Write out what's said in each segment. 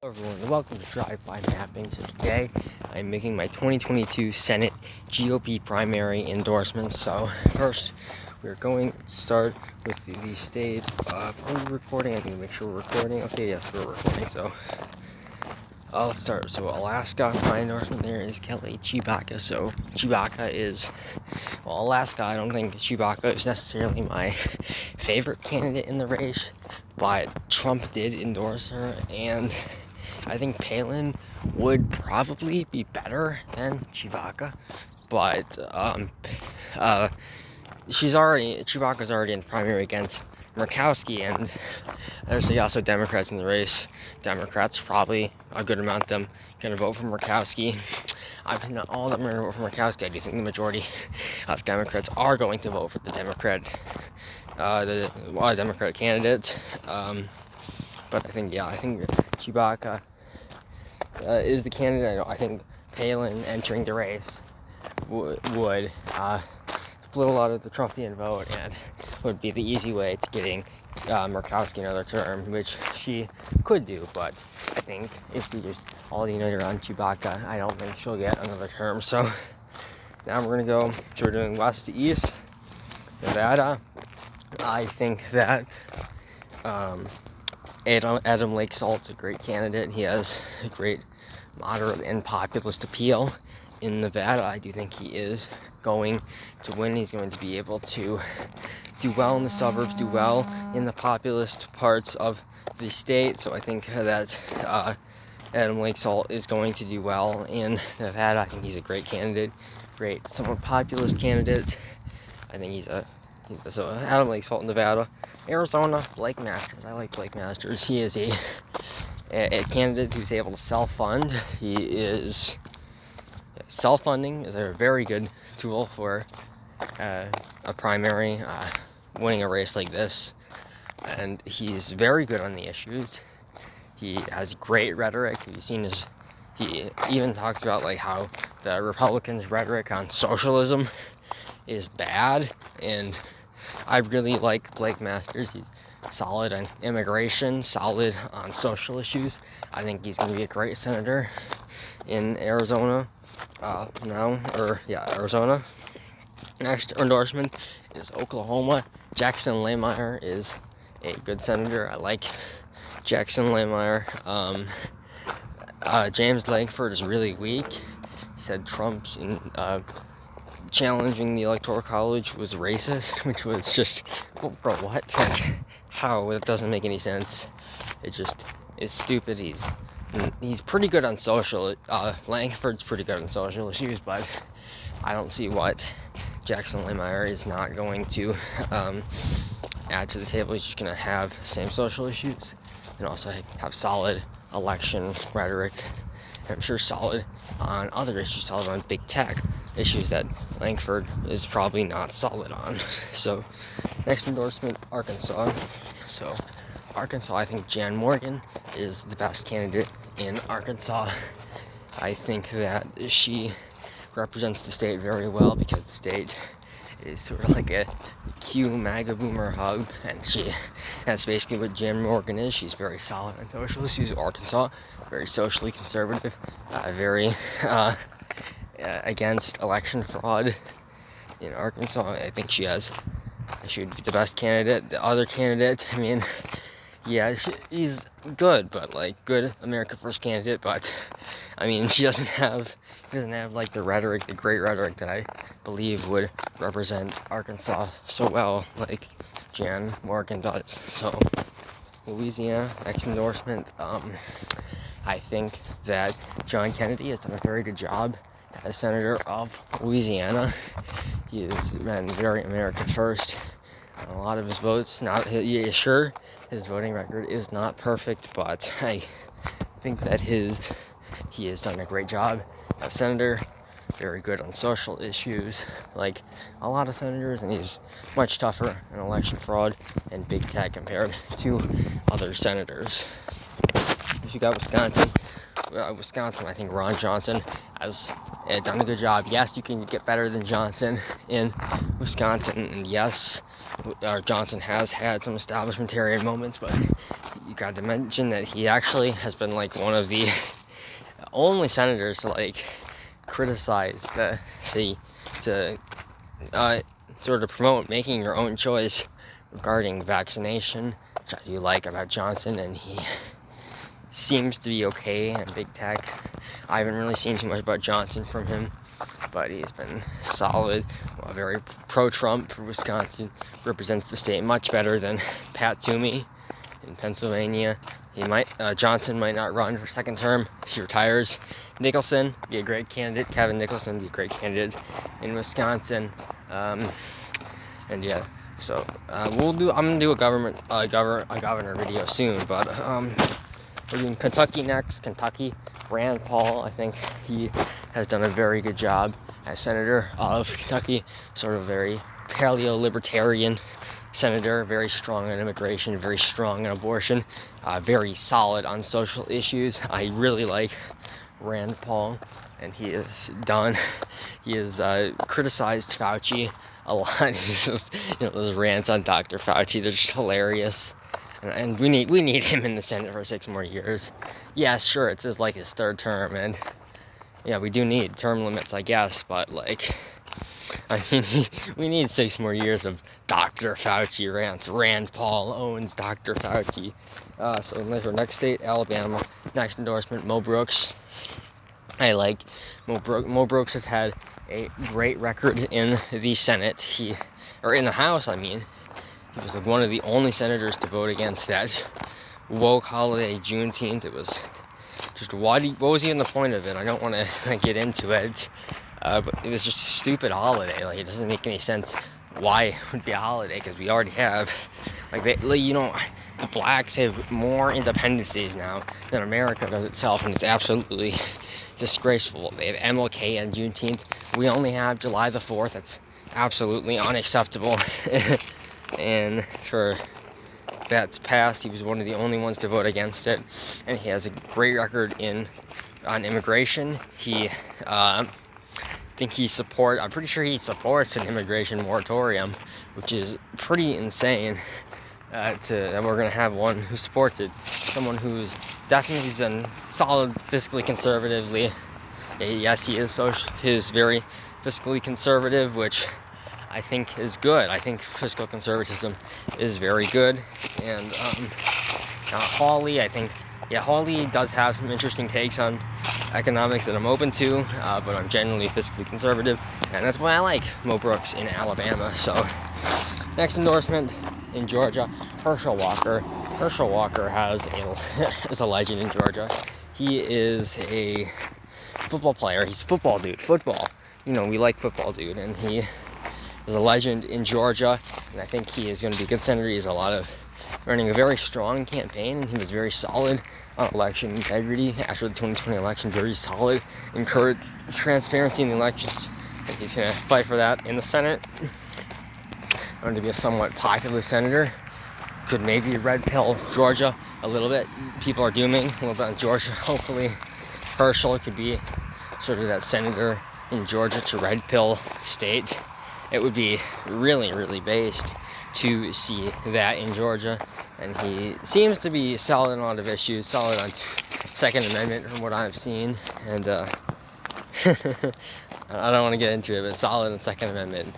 Hello everyone, and welcome to Drive-By Mapping. So today, I'm making my 2022 Senate GOP primary endorsements. So first, we're going to start with the state. Are we recording? I need to make sure we're recording. Okay, yes, we're recording. So I'll start. So Alaska, my endorsement there is Kelly Tshibaka. So Tshibaka is, Alaska, I don't think Tshibaka is necessarily my favorite candidate in the race, but Trump did endorse her, and I think Palin would probably be better than Tshibaka, but Tshibaka's already in primary against Mccloskey, and there's also Democrats in the race. Democrats, probably a good amount of them, going to vote for Mccloskey. Obviously, not all of them are going to vote for Mccloskey. I do think the majority of Democrats are going to vote for the Democratic candidate. But I think Tshibaka is the candidate. I think Palin entering the race would split a lot of the Trumpian vote and would be the easy way to getting Murkowski another term, which she could do. But I think if we just all unite around Tshibaka, I don't think she'll get another term. So now we're doing west to east. Nevada, I think that Adam Laxalt's a great candidate. He has a great moderate and populist appeal in Nevada. I do think he is going to win. He's going to be able to do well in the suburbs, do well in the populist parts of the state. So I think that Adam Laxalt is going to do well in Nevada. I think he's a great candidate, great, somewhat populist candidate. I think so Adam Laxalt in Nevada. Arizona, Blake Masters. I like Blake Masters. He is a candidate who's able to self-fund. Self-funding is a very good tool for a primary, winning a race like this. And he's very good on the issues. He has great rhetoric. He even talks about like how the Republicans' rhetoric on socialism is bad, and I really like Blake Masters. He's solid on immigration, solid on social issues. I think he's going to be a great senator in Arizona. Arizona. Next endorsement is Oklahoma. Jackson Lahmeyer is a good senator. I like Jackson Lahmeyer. James Lankford is really weak. He said Trump's challenging the Electoral College was racist, which was just, bro, what? How? It doesn't make any sense. It's stupid. He's pretty good on social. Lankford's pretty good on social issues, but I don't see what Jackson Lahmeyer is not going to add to the table. He's just going to have the same social issues and also have solid election rhetoric. And I'm sure solid on other issues, solid on big tech issues that Lankford is probably not solid on. So next endorsement, Arkansas. So Arkansas, I think Jan Morgan is the best candidate in Arkansas. I think that she represents the state very well because the state is sort of like a Q MAGA boomer hub, and that's basically what Jan Morgan is. She's very solid on social issues. Arkansas, very socially conservative, very against election fraud in Arkansas. I think she would be the best candidate. The other candidate, I mean, yeah, he's good, but like good America First candidate, but I mean, he doesn't have like the great rhetoric that I believe would represent Arkansas so well, like Jan Morgan does. So Louisiana, next endorsement. I think that John Kennedy has done a very good job as senator of Louisiana. He has been very America First. A lot of his votes, sure, his voting record is not perfect, but I think that he has done a great job as senator, very good on social issues, like a lot of senators, and he's much tougher on election fraud and big tech compared to other senators. If you got Wisconsin, I think Ron Johnson has done a good job. Yes, you can get better than Johnson in Wisconsin, and yes, Johnson has had some establishmentarian moments, but you got to mention that he actually has been like one of the only senators to like criticize the city to sort of promote making your own choice regarding vaccination, which I do like about Johnson, and he seems to be okay in big tech. I haven't really seen too much about Johnson from him, but he's been solid, very pro-Trump for Wisconsin, represents the state much better than Pat Toomey in Pennsylvania. Johnson might not run for second term if he retires. Nicholson be a great candidate. Kevin Nicholson be a great candidate in Wisconsin. And yeah, so I'm gonna do a governor video soon, but we're doing Kentucky next. Kentucky, Rand Paul, I think he has done a very good job as senator of Kentucky. Sort of very paleo-libertarian senator, very strong on immigration, very strong on abortion, very solid on social issues. I really like Rand Paul, and he has criticized Fauci a lot. Those rants on Dr. Fauci, they're just hilarious. And we need him in the Senate for 6 more years. Yeah, sure, it's his third term, and yeah, we do need term limits, I guess, but we need 6 more years of Dr. Fauci rants. Rand Paul owns Dr. Fauci. So for next state, Alabama. Next endorsement, Mo Brooks. I like Mo Brooks has had a great record in the Senate. In the House, I mean. He was one of the only senators to vote against that woke holiday, Juneteenth. It was just, what was even the point of it? I don't want to get into it, but it was just a stupid holiday. It doesn't make any sense why it would be a holiday, because we already have, the blacks have more independence days now than America does itself, and it's absolutely disgraceful. They have MLK and Juneteenth. We only have July the 4th. That's absolutely unacceptable. And for that's passed, he was one of the only ones to vote against it, and he has a great record on immigration. I'm pretty sure he supports an immigration moratorium, which is pretty insane. That we're gonna have one who supports it, someone who's definitely been solid fiscally conservatively. Yes, he is very fiscally conservative, which I think is good. I think fiscal conservatism is very good. And Hawley, Hawley does have some interesting takes on economics that I'm open to, but I'm generally fiscally conservative, and that's why I like Mo Brooks in Alabama. So, next endorsement in Georgia, Herschel Walker. Herschel Walker is a legend in Georgia. He is a football player. He's a football dude. Football. We like football dude, and he is a legend in Georgia, and I think he is going to be a good senator. He has running a very strong campaign, and he was very solid on election integrity after the 2020 election, very solid, encouraged transparency in the elections, and he's going to fight for that in the Senate. Going to be a somewhat populist senator. Could maybe red pill Georgia a little bit. People are dooming a little bit on Georgia. Hopefully Herschel could be sort of that senator in Georgia to red pill the state. It would be really, really based to see that in Georgia. And he seems to be solid on a lot of issues, solid on Second Amendment from what I've seen. And I don't want to get into it, but solid on Second Amendment.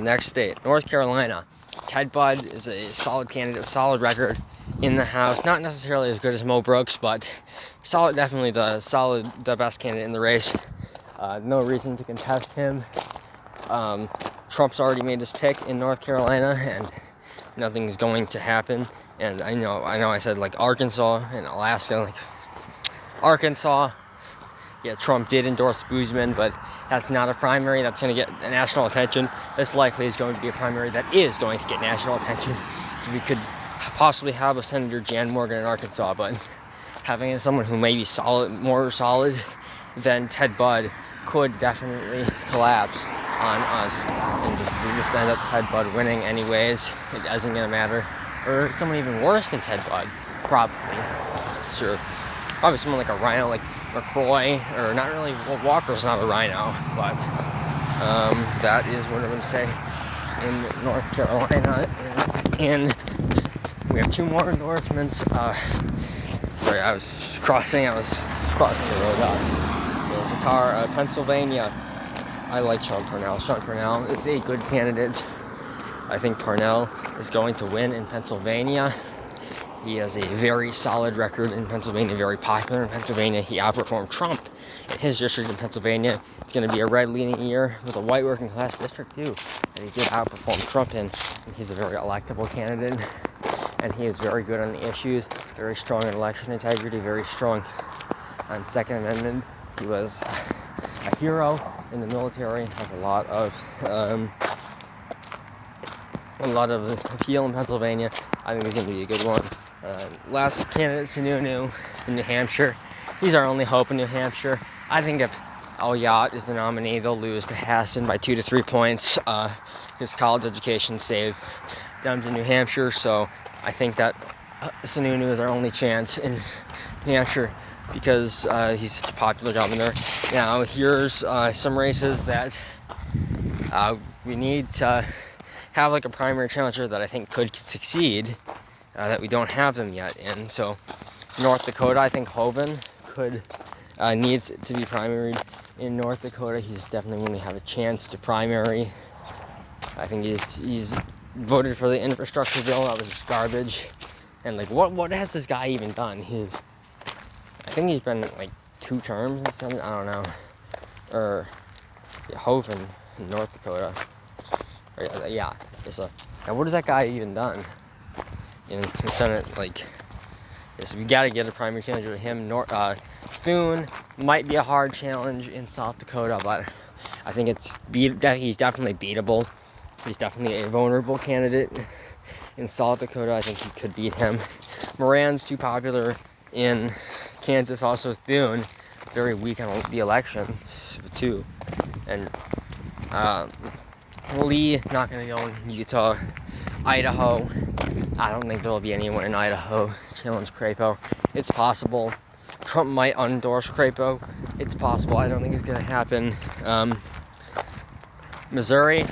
Next state, North Carolina. Ted Budd is a solid candidate, solid record in the House. Not necessarily as good as Mo Brooks, but solid, definitely the best candidate in the race. No reason to contest him. Trump's already made his pick in North Carolina, and nothing's going to happen. And I know I said Arkansas and Alaska, Arkansas, yeah, Trump did endorse Boozman, but that's not a primary that's going to get national attention. This likely is going to be a primary that is going to get national attention. So we could possibly have a Senator Jan Morgan in Arkansas, but having someone who may be more solid than Ted Budd could definitely collapse on us, and we just end up Ted Budd winning anyways. It isn't gonna matter. Or someone even worse than Ted Budd, probably. Sure. Probably someone like a rhino, like McCroy, or not really. Well, Walker's not a rhino, but that is what I'm gonna say in North Carolina. And We have 2 more endorsements. Sorry, I was crossing the road. The car, Pennsylvania. I like Sean Parnell. Sean Parnell is a good candidate. I think Parnell is going to win in Pennsylvania. He has a very solid record in Pennsylvania, very popular in Pennsylvania. He outperformed Trump in his district in Pennsylvania. It's going to be a red-leaning year. It was a white working-class district, too, that he did outperform Trump in. And he's a very electable candidate, and he is very good on the issues, very strong in election integrity, very strong on Second Amendment. He was a hero in the military, has a lot of appeal in Pennsylvania. I think he's going to be a good one. Last candidate, Sununu in New Hampshire. He's our only hope in New Hampshire. I think if Al-Yacht is the nominee, they'll lose to Hassan by 2 to 3 points. His college education saved them to New Hampshire, so I think that Sununu is our only chance in New Hampshire because he's such a popular governor. Now, here's some races that we need to have like a primary challenger that I think could succeed. That we don't have them yet in. So North Dakota, I think Hoeven needs to be primaried in North Dakota. He's definitely going to have a chance to primary. I think he's voted for the infrastructure bill. That was just garbage. And like, what has this guy even done? I think he's been like 2 terms in Senate. I don't know. Or Hoeven in North Dakota. Yeah. Now what has that guy even done in the Senate? Like, yes, we got to get a primary challenger to him. Thune might be a hard challenge in South Dakota, but I think he's definitely beatable. He's definitely a vulnerable candidate in South Dakota. I think he could beat him. Moran's too popular in Kansas. Also, Thune very weak on the election too, and Lee not going to go in Utah. Idaho, I don't think there will be anyone in Idaho challenge Crapo. It's possible. Trump might endorse Crapo. It's possible. I don't think it's going to happen. Missouri,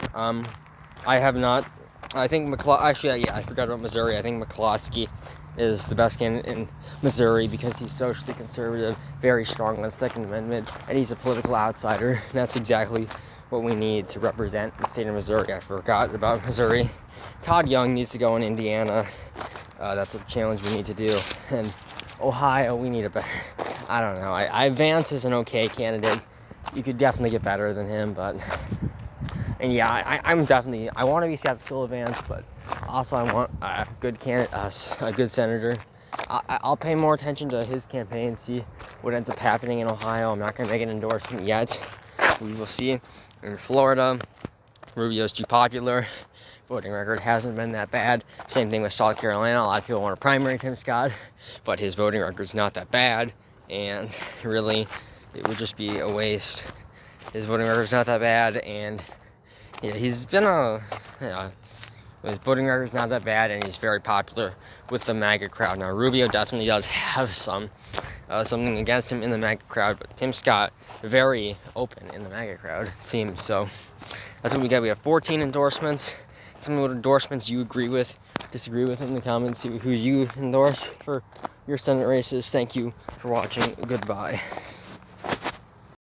I have not. I think actually, I forgot about Missouri. I think Mccloskey is the best candidate in Missouri because he's socially conservative, very strong on the Second Amendment, and he's a political outsider. And that's exactly what we need to represent the state of Missouri. I forgot about Missouri. Todd Young needs to go in Indiana. That's a challenge we need to do. And Ohio, we need a better. I don't know. Vance is an okay candidate. You could definitely get better than him, but. And yeah, I'm definitely. I want to be skeptical of Vance, but also I want a good candidate, a good senator. I'll pay more attention to his campaign, see what ends up happening in Ohio. I'm not going to make an endorsement yet. We will see. In Florida, Rubio's too popular. Voting record hasn't been that bad. Same thing with South Carolina. A lot of people want to primary Tim Scott, but his voting record's not that bad, and really, it would just be a waste. His voting record's not that bad, and yeah, he's been his voting record's not that bad, and he's very popular with the MAGA crowd. Now, Rubio definitely does have something against him in the MAGA crowd, but Tim Scott, very open in the MAGA crowd, it seems. So that's what we got. We have 14 endorsements. Some of the endorsements you agree with, disagree with in the comments. See who you endorse for your Senate races. Thank you for watching. Goodbye.